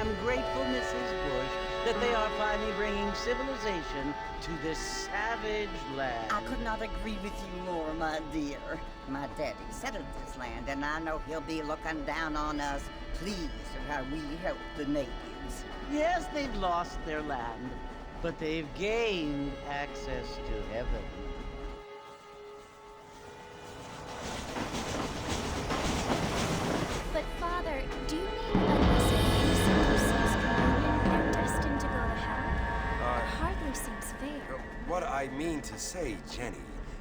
am grateful, Mrs. Bush, that they are finally bringing civilization to this savage land. I could not agree with you more, my dear. My daddy settled this land, and I know he'll be looking down on us, pleased at how we help the natives. Yes, they've lost their land, but they've gained access to heaven. But Father, do you mean unless an innocent receives communion, they're destined to go to hell? It hardly seems fair. What I mean to say, Jenny,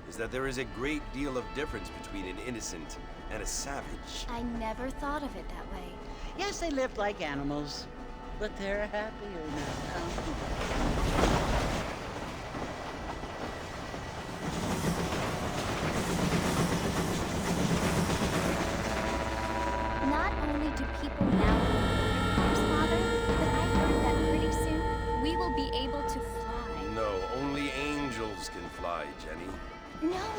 is that there is a great deal of difference between an innocent and a savage. I never thought of it that way. Yes, they lived like animals, but they're happier now. Not only do people now live in cars, Father, but I heard that pretty soon we will be able to fly. No, only angels can fly, Jenny.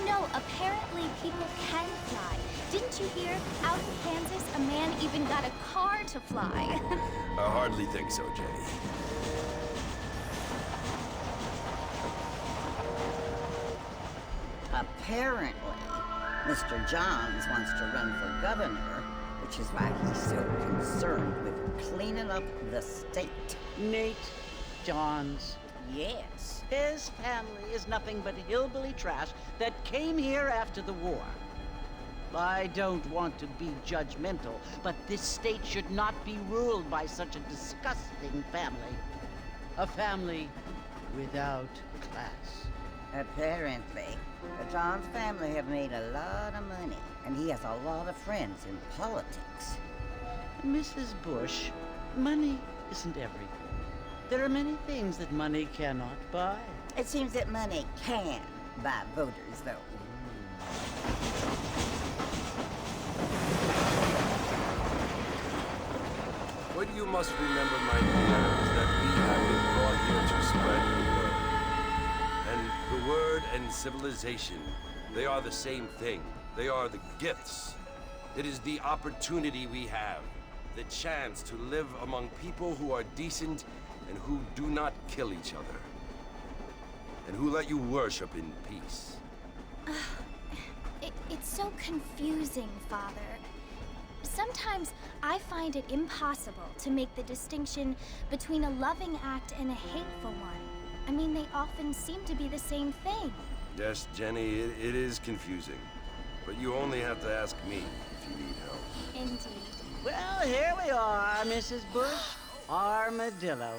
No, apparently people can fly. Didn't you hear? Out in Kansas, a man even got a car to fly. I hardly think so, Jenny. Apparently, Mr. Johns wants to run for governor, which is why he's so concerned with cleaning up the state. Nate Johns. Yes. His family is nothing but hillbilly trash that came here after the war. I don't want to be judgmental, but this state should not be ruled by such a disgusting family. A family without class. Apparently, the Johns family have made a lot of money, and he has a lot of friends in politics. Mrs. Bush, money isn't everything. There are many things that money cannot buy. It seems that money can buy voters, though. What you must remember, my dear, is that we have been brought here to spread the word. And the word and civilization, they are the same thing. They are the gifts. It is the opportunity we have, the chance to live among people who are decent and who do not kill each other, and who let you worship in peace. It's so confusing, Father. Sometimes I find it impossible to make the distinction between a loving act and a hateful one. I mean, they often seem to be the same thing. Yes, Jenny, it is confusing. But you only have to ask me if you need help. Indeed. Well, here we are, Mrs. Bush. Armadillo.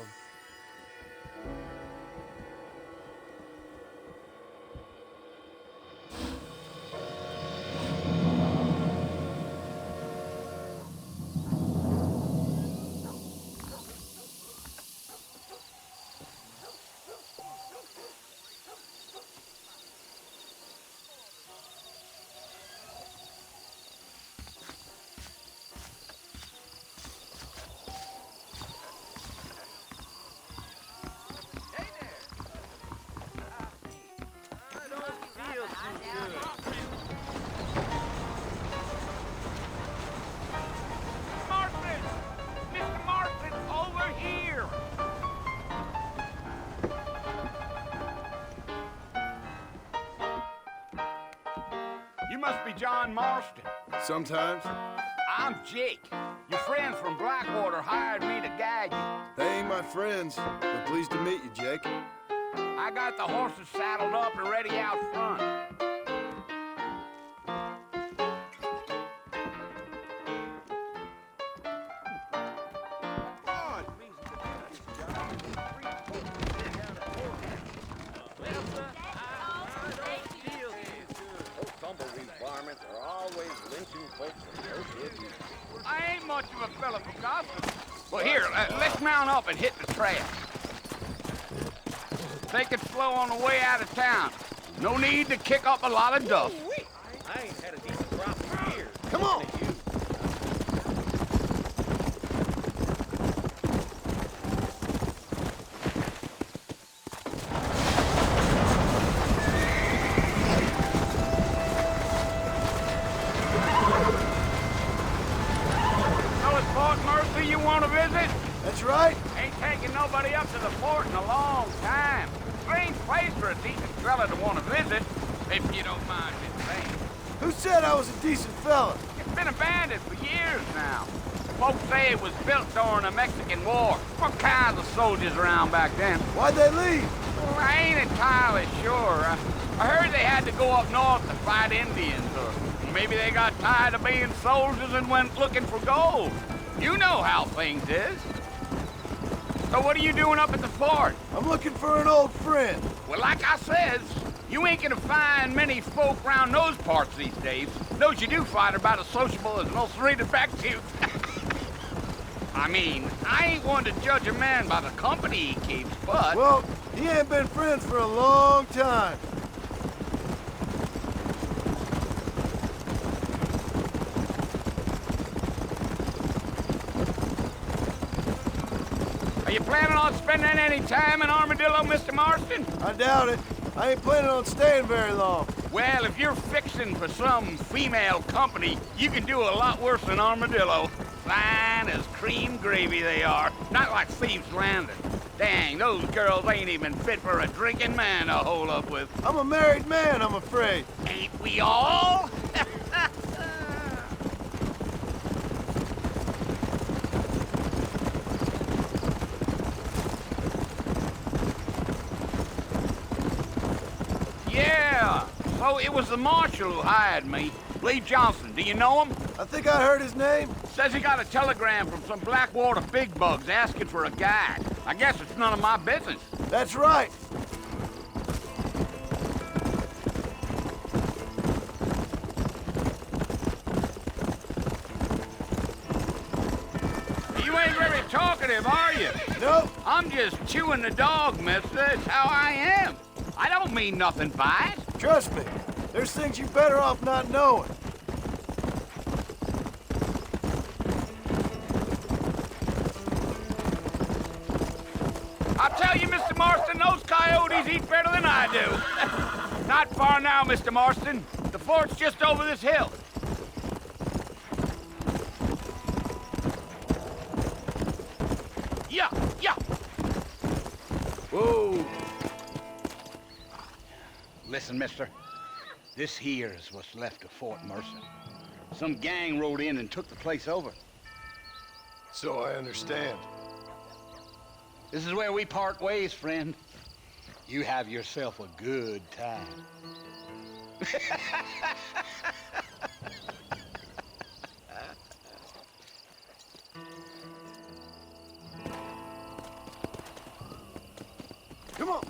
You must be John Marston. Sometimes. I'm Jake. Your friends from Blackwater hired me to guide you. They ain't my friends, but pleased to meet you, Jake. I got the horses saddled up and ready out front. I ain't much of a fella for gossip. Well, here, let's mount up and hit the trail. Take it slow on the way out of town. No need to kick up a lot of dust. I ain't had a decent crop in years. Come on! Fort Mercy you want to visit? That's right. Ain't taken nobody up to the fort in a long time. Strange place for a decent fella to want to visit, if you don't mind me saying. Who said I was a decent fella? It's been abandoned for years now. Folks say it was built during the Mexican War. What kinds of soldiers around back then? Why'd they leave? Well, I ain't entirely sure. I heard they had to go up north to fight Indians, or maybe they got tired of being soldiers and went looking for gold. You know how things is. So what are you doing up at the fort? I'm looking for an old friend. Well, like I says, you ain't gonna find many folk around those parts these days. Those you do find are about as sociable as an ulcerated back tooth. I mean, I ain't one to judge a man by the company he keeps, but... Well, he ain't been friends for a long time. Are you planning on spending any time in Armadillo, Mr. Marston? I doubt it. I ain't planning on staying very long. Well, if you're fixing for some female company, you can do a lot worse than Armadillo. Fine as cream gravy they are. Not like Thieves' Landing. Dang, those girls ain't even fit for a drinking man to hole up with. I'm a married man, I'm afraid. Ain't we all? Yeah, so it was the marshal who hired me. Lee Johnson, do you know him? I think I heard his name. Says he got a telegram from some Blackwater big bugs asking for a guide. I guess it's none of my business. That's right. You ain't very talkative, are you? Nope. I'm just chewing the dog, mister. It's how I am. I don't mean nothing by it. Trust me. There's things you're better off not knowing. I'll tell you, Mr. Marston, those coyotes eat better than I do. Not far now, Mr. Marston. The fort's just over this hill. Yeah, yeah. Whoa. Listen, mister. This here is what's left of Fort Mercer. Some gang rode in and took the place over. So I understand. This is where we part ways, friend. You have yourself a good time. Come on.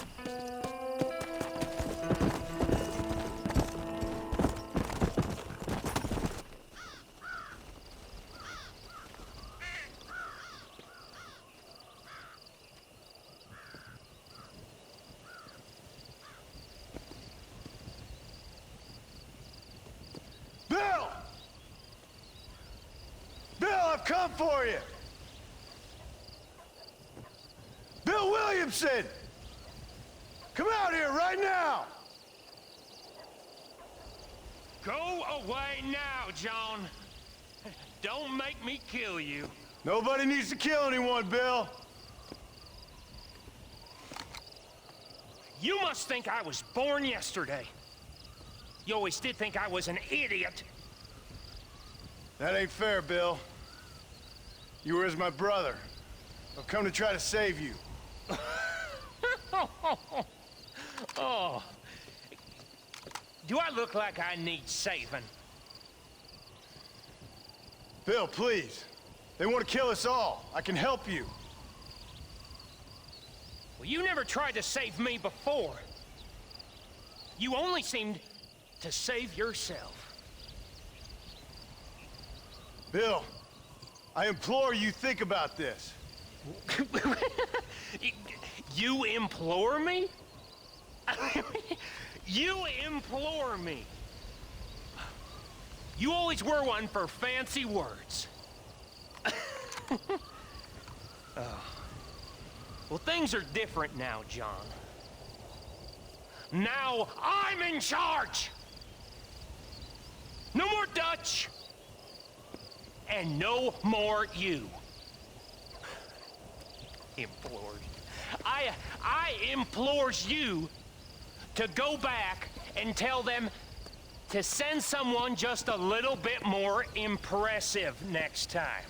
Bill! Bill, I've come for you! Bill Williamson! Come out here right now! Go away now, John. Don't make me kill you. Nobody needs to kill anyone, Bill. You must think I was born yesterday. You always did think I was an idiot. That ain't fair, Bill. You were as my brother. I've come to try to save you. Oh. Do I look like I need saving? Bill, please. They want to kill us all. I can help you. Well, you never tried to save me before. You only seemed to save yourself. Bill, I implore you think about this. You implore me? You implore me? You always were one for fancy words. Well, things are different now, John. Now I'm in charge! No more Dutch! And no more you. Implores. I implores you to go back and tell them to send someone just a little bit more impressive next time.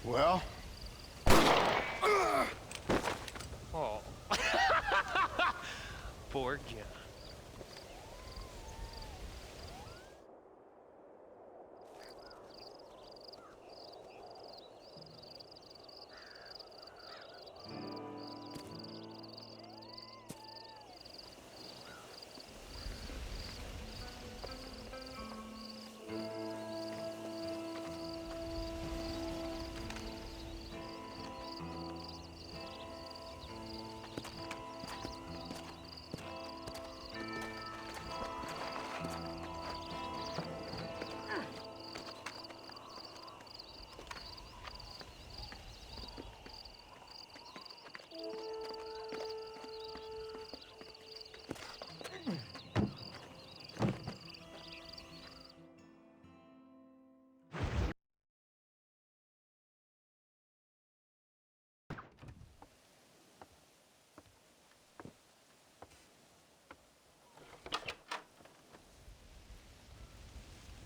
Well? Oh. Poor John.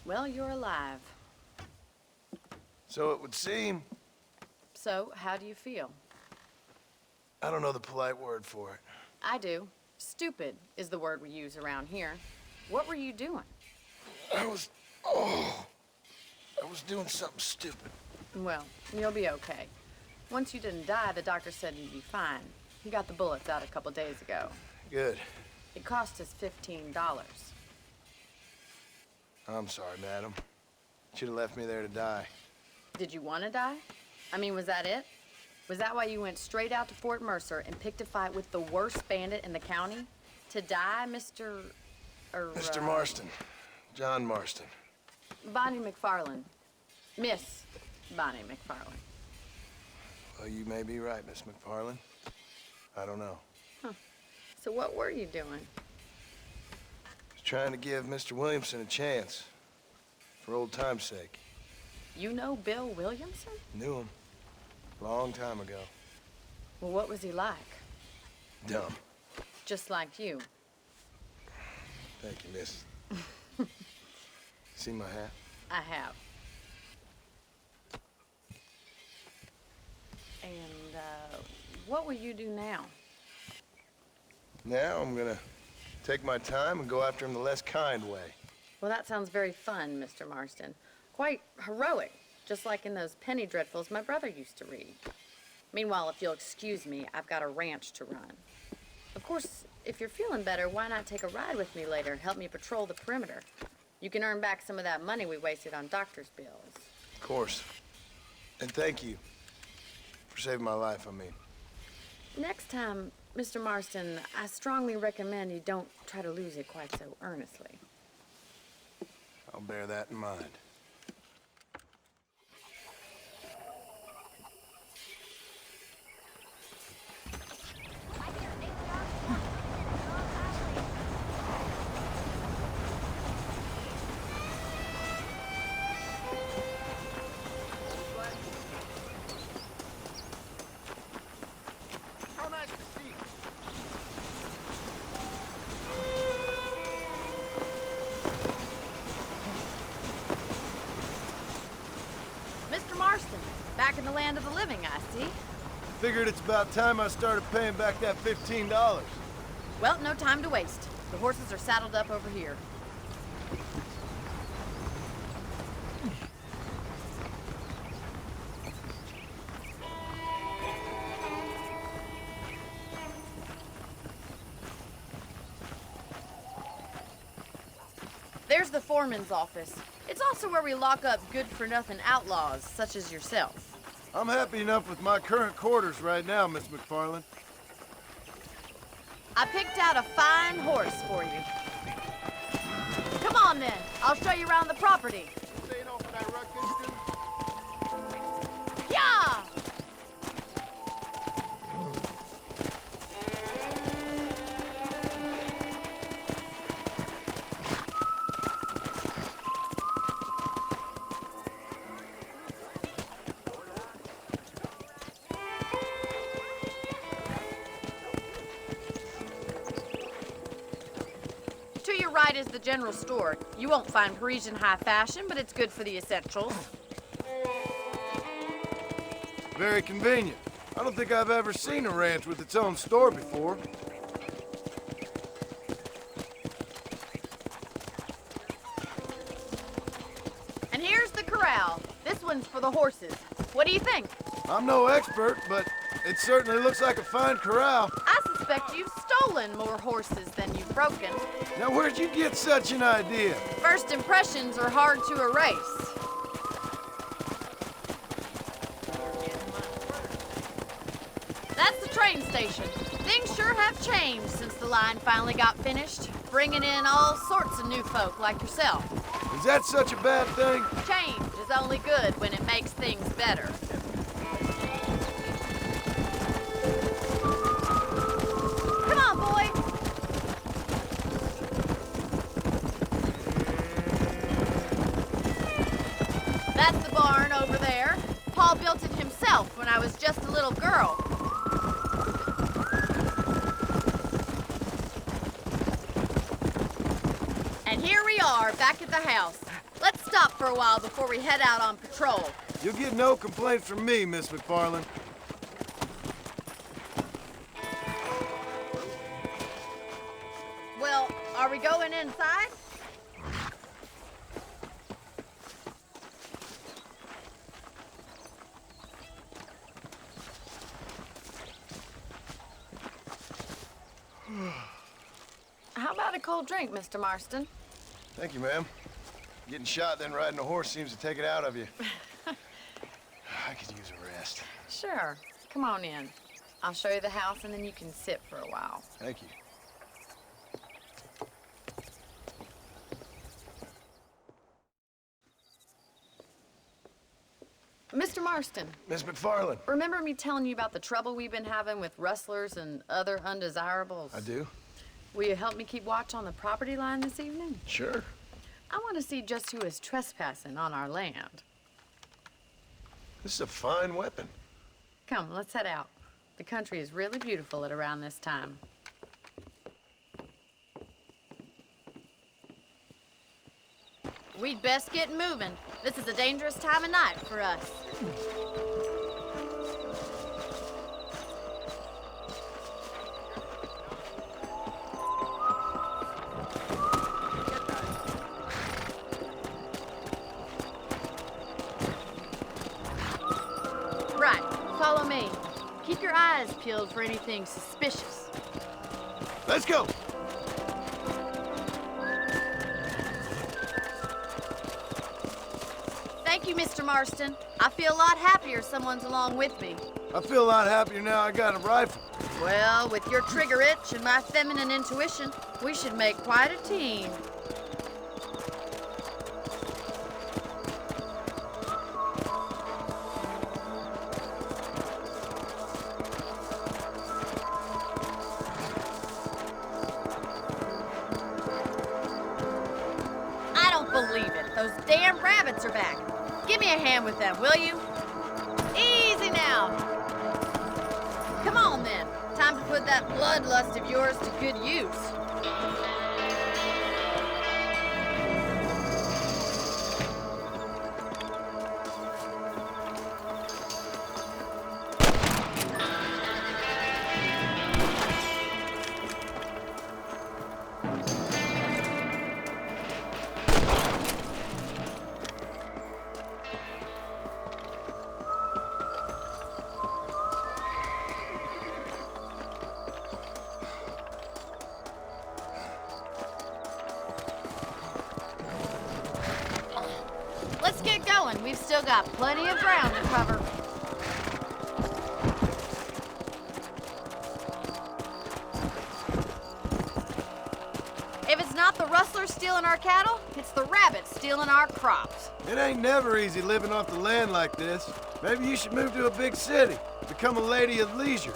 Well, you're alive. So it would seem. So, how do you feel? I don't know the polite word for it. I do. Stupid is the word we use around here. What were you doing? I was doing something stupid. Well, you'll be okay. Once you didn't die, the doctor said you'd be fine. He got the bullets out a couple days ago. Good. It cost us $15. I'm sorry, madam. Should have left me there to die. Did you want to die? I mean, was that it? Was that why you went straight out to Fort Mercer and picked a fight with the worst bandit in the county? To die, Mr. Mr. Marston. John Marston. Bonnie McFarland. Miss Bonnie McFarland. Well, you may be right, Miss McFarland. I don't know. So what were you doing? Just trying to give Mr. Williamson a chance. For old time's sake. You know Bill Williamson? Knew him. Long time ago. Well, what was he like? Dumb. Just like you. Thank you, miss. See my hat? I have. And, what will you do now? Now I'm gonna take my time and go after him the less kind way. Well, that sounds very fun, Mr. Marston. Quite heroic, just like in those penny dreadfuls my brother used to read. Meanwhile, if you'll excuse me, I've got a ranch to run. Of course, if you're feeling better, why not take a ride with me later? Help me patrol the perimeter. You can earn back some of that money we wasted on doctor's bills. Of course. And thank you for saving my life, I mean. Next time, Mr. Marston, I strongly recommend you don't try to lose it quite so earnestly. I'll bear that in mind. Mr. Marston, back in the land of the living, I see. Figured it's about time I started paying back that $15. Well, no time to waste. The horses are saddled up over here. There's the foreman's office. It's also where we lock up good-for-nothing outlaws, such as yourself. I'm happy enough with my current quarters right now, Miss McFarland. I picked out a fine horse for you. Come on, then. I'll show you around the property. Yeah! right is the general store. You won't find Parisian high fashion, but it's good for the essentials. Very convenient. I don't think I've ever seen a ranch with its own store before. And here's the corral. This one's for the horses. What do you think? I'm no expert, but it certainly looks like a fine corral. I suspect you've stolen more horses than you've broken. Now, where'd you get such an idea? First impressions are hard to erase. That's the train station. Things sure have changed since the line finally got finished, bringing in all sorts of new folk like yourself. Is that such a bad thing? Change is only good when it makes things better. Come on, boy. That's the barn over there. Paul built it himself when I was just a little girl. And here we are, back at the house. Let's stop for a while before we head out on patrol. You'll get no complaint from me, Miss McFarland. Well, are we going inside? How about a cold drink, Mr. Marston? Thank you, ma'am. Getting shot, then riding a horse seems to take it out of you. I could use a rest. Sure. Come on in. I'll show you the house, and then you can sit for a while. Thank you. Mr. Marston, Miss McFarland. remember me telling you about the trouble we've been having with rustlers and other undesirables? I do. Will you help me keep watch on the property line this evening? Sure. I want to see just who is trespassing on our land. This is a fine weapon. Come, let's head out. The country is really beautiful at around this time. We'd best get moving. This is a dangerous time of night for us. Right, follow me. Keep your eyes peeled for anything suspicious. Let's go. Thank you, Mr. Marston. I feel a lot happier someone's along with me. I feel a lot happier now I got a rifle. Well, with your trigger itch and my feminine intuition, we should make quite a team. I don't believe it. Those damn rabbits are back. Give me a hand with them, will you? Easy now. Come on, then. Time to put that bloodlust of yours to good use. Let's get going. We've still got plenty of ground to cover. If it's not the rustlers stealing our cattle, it's the rabbits stealing our crops. It ain't never easy living off the land like this. Maybe you should move to a big city. Become a lady of leisure.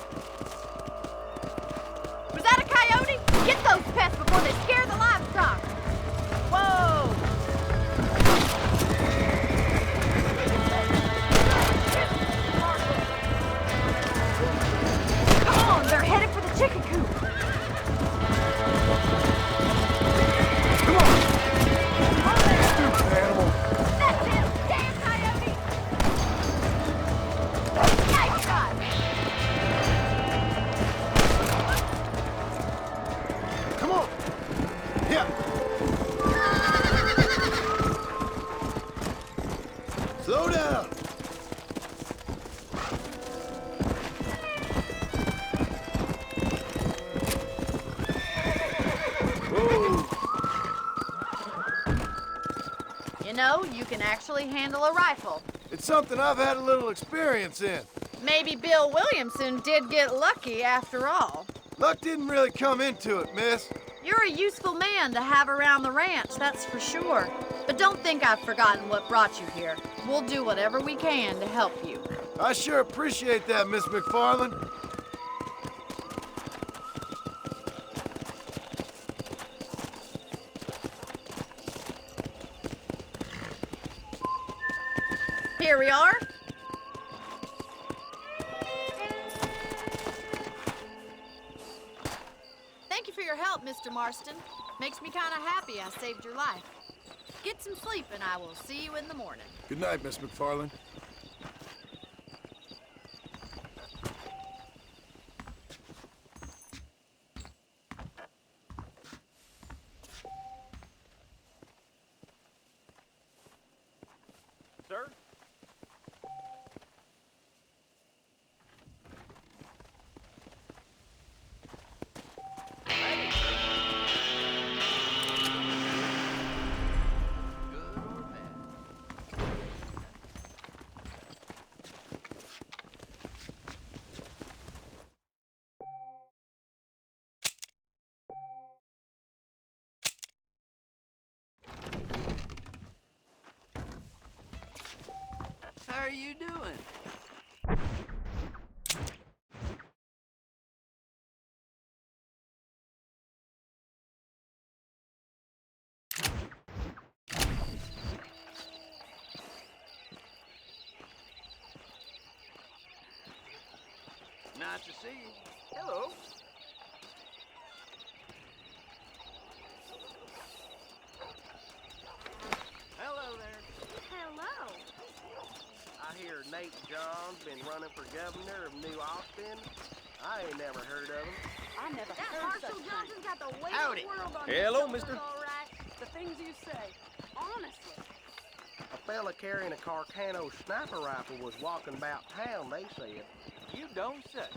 Was that a coyote? Get those pests before they scare the livestock. Whoa! Come on, they're headed for the chicken coop. You know, you can actually handle a rifle. It's something I've had a little experience in. Maybe Bill Williamson did get lucky after all. Luck didn't really come into it, miss. You're a useful man to have around the ranch, that's for sure. But don't think I've forgotten what brought you here. We'll do whatever we can to help you. I sure appreciate that, Miss McFarland. Here we are. Thank you for your help, Mr. Marston. Makes me kind of happy I saved your life. Get some sleep and I will see you in the morning. Good night, Miss McFarland. Sir? How are you doing? Nice to see you. Hello. Hello there. Hello. I hear Nate John's been running for governor of New Austin. I ain't never heard of him. I never That heard Marshall such thing. Johnson's got the weight Howdy. of the world on Hello, his mister. shoulders, all right. The things you say. Honestly. A fella carrying a Carcano sniper rifle was walking about town, they said. You don't say.